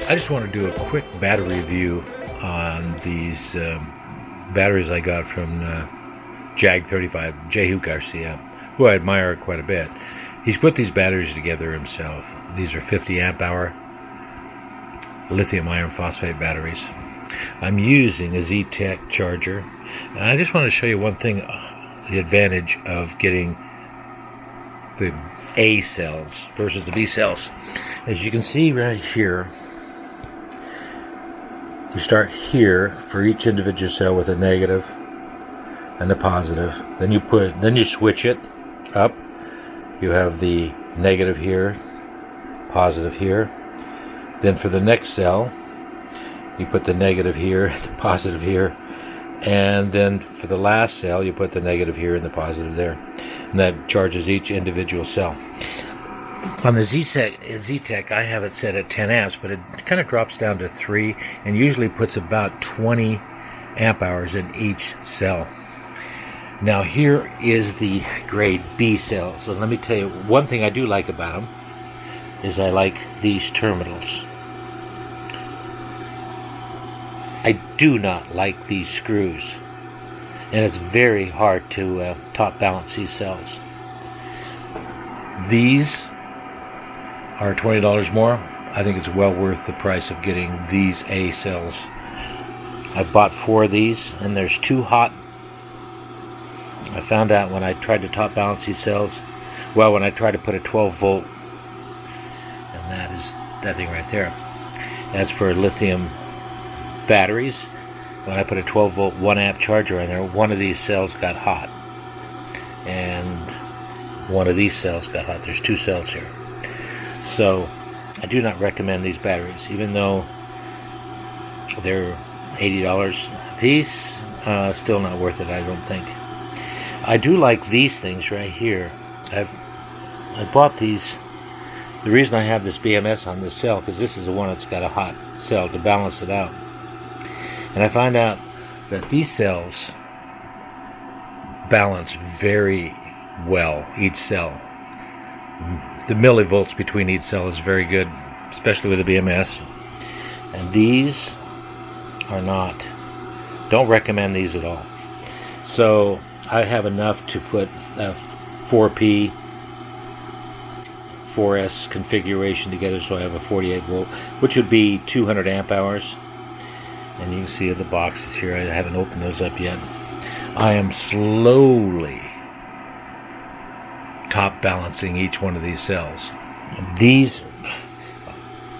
I just want to do a quick battery review on these batteries I got from Jag35, Jehu Garcia, who I admire quite a bit. He's put these batteries together himself. These are 50 amp hour lithium iron phosphate batteries. I'm using a Z-Tech charger, and I just want to show you one thing, the advantage of getting the A cells versus the B cells. As you can see right here, you start here for each individual cell with a negative and a positive. Then you switch it up. You have the negative here, positive here. Then for the next cell, you put the negative here, the positive here, and then for the last cell, you put the negative here and the positive there. And that charges each individual cell. On the Z-Tech, I have it set at 10 amps, but it kind of drops down to 3 and usually puts about 20 amp hours in each cell. Now here is the grade B cell. So let me tell you, one thing I do like about them is I like these terminals. I do not like these screws, and it's very hard to top balance these cells. These are $20 more. I think it's well worth the price of getting these A cells. I bought 4 of these, and there's 2 hot. I found out when I tried to top balance these cells, well, when I tried to put a 12 volt, and that is that thing right there. That's for lithium batteries. When I put a 12 volt 1 amp charger in there, one of these cells got hot, and one of these cells got hot. There's 2 cells here. So I do not recommend these batteries, even though they're $80 a piece. Still not worth it, I don't think. I do like these things right here. I bought these. The reason I have this BMS on this cell, because this is the one that's got a hot cell to balance it out. And I find out that these cells balance very well, each cell. The millivolts between each cell is very good, especially with the BMS. And these are not. Don't recommend these at all. So I have enough to put a 4P 4S configuration together, so I have a 48 volt, which would be 200 amp hours. And you can see the boxes here. I haven't opened those up yet. I am slowly top balancing each one of these cells. These,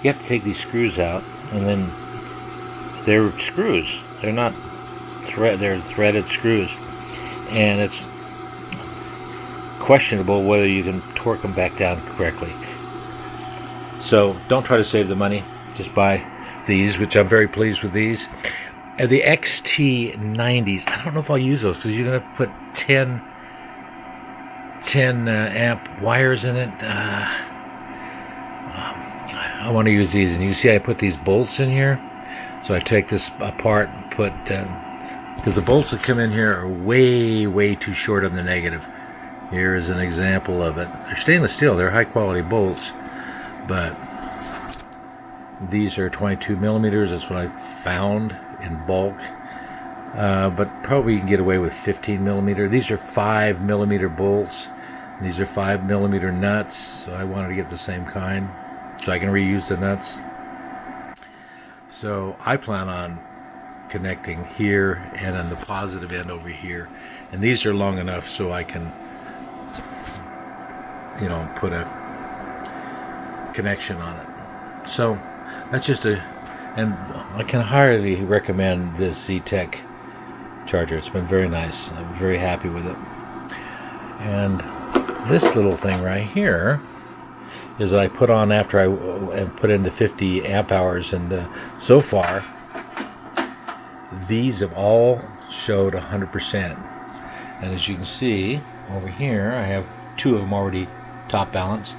you have to take these screws out, and then they're screws. They're not they're threaded screws, and it's questionable whether you can torque them back down correctly. So don't try to save the money. Just buy these, which I'm very pleased with these. The XT90s, I don't know if I'll use those, because you're going to put 10 amp wires in it. I want to use these, and you see I put these bolts in here. So I take this apart and put, because the bolts that come in here are way too short on the negative. Here is an example of it. They're stainless steel, they're high quality bolts, but these are 22 millimeters. That's what I found in bulk. But probably you can get away with 15 millimeter. These are 5 millimeter bolts. These are 5 millimeter nuts. So I wanted to get the same kind, so I can reuse the nuts. So I plan on connecting here and on the positive end over here. And these are long enough so I can, put a connection on it. So that's just and I can highly recommend this Z-Tech charger. It's been very nice. I'm very happy with it. And this little thing right here is that I put on after I put in the 50 amp hours, and so far these have all showed 100%. And as you can see over here, I have 2 of them already top balanced.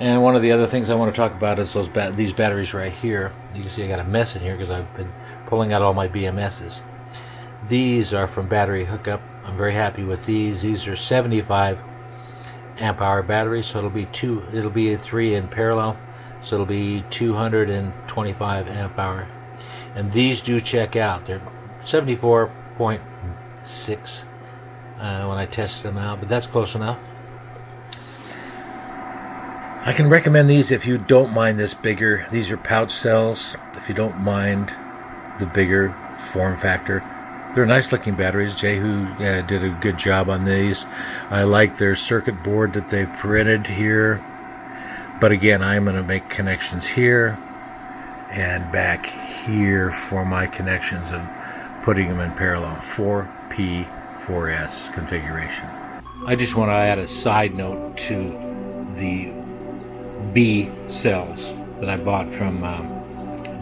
And one of the other things I want to talk about is these batteries right here. You can see I got a mess in here because I've been pulling out all my BMSs. These are from battery hookup. I'm very happy with these. These are 75 amp hour batteries, so it'll be 3 in parallel. So it'll be 225 amp hour. And these do check out. They're 74.6 when I tested them out, but that's close enough. I can recommend these if you don't mind this bigger. These are pouch cells. If you don't mind the bigger form factor, they're nice looking batteries. Jehu did a good job on these. I like their circuit board that they printed here. But again, I'm going to make connections here and back here for my connections and putting them in parallel. 4P4S configuration. I just want to add a side note to the B cells that I bought from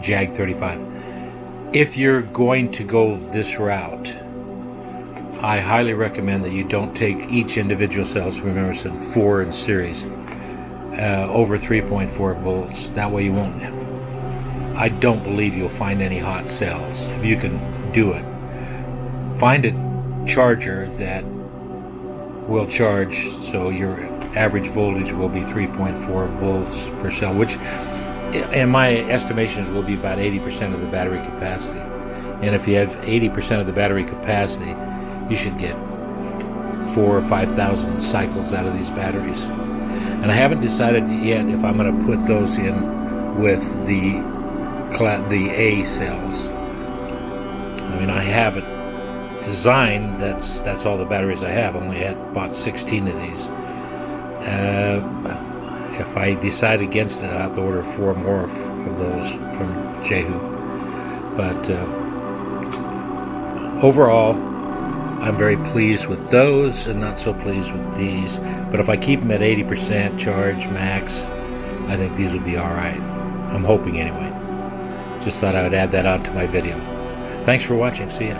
Jag35. If you're going to go this route, I highly recommend that you don't take each individual cells. Remember, I said 4 in series over 3.4 volts. That way you won't. I don't believe you'll find any hot cells. If you can do it, find a charger that will charge so your average voltage will be 3.4 volts per cell, which in my estimations will be about 80% of the battery capacity. And if you have 80% of the battery capacity, you should get 4,000 or 5,000 cycles out of these batteries. And I haven't decided yet if I'm going to put those in with the A cells. I mean, I have it designed. That's all the batteries I have. Only bought 16 of these. If I decide against it, I'll have to order 4 more of those from Jehu. But overall, I'm very pleased with those and not so pleased with these. But if I keep them at 80% charge max, I think these will be alright. I'm hoping anyway. Just thought I would add that on to my video. Thanks for watching. See ya.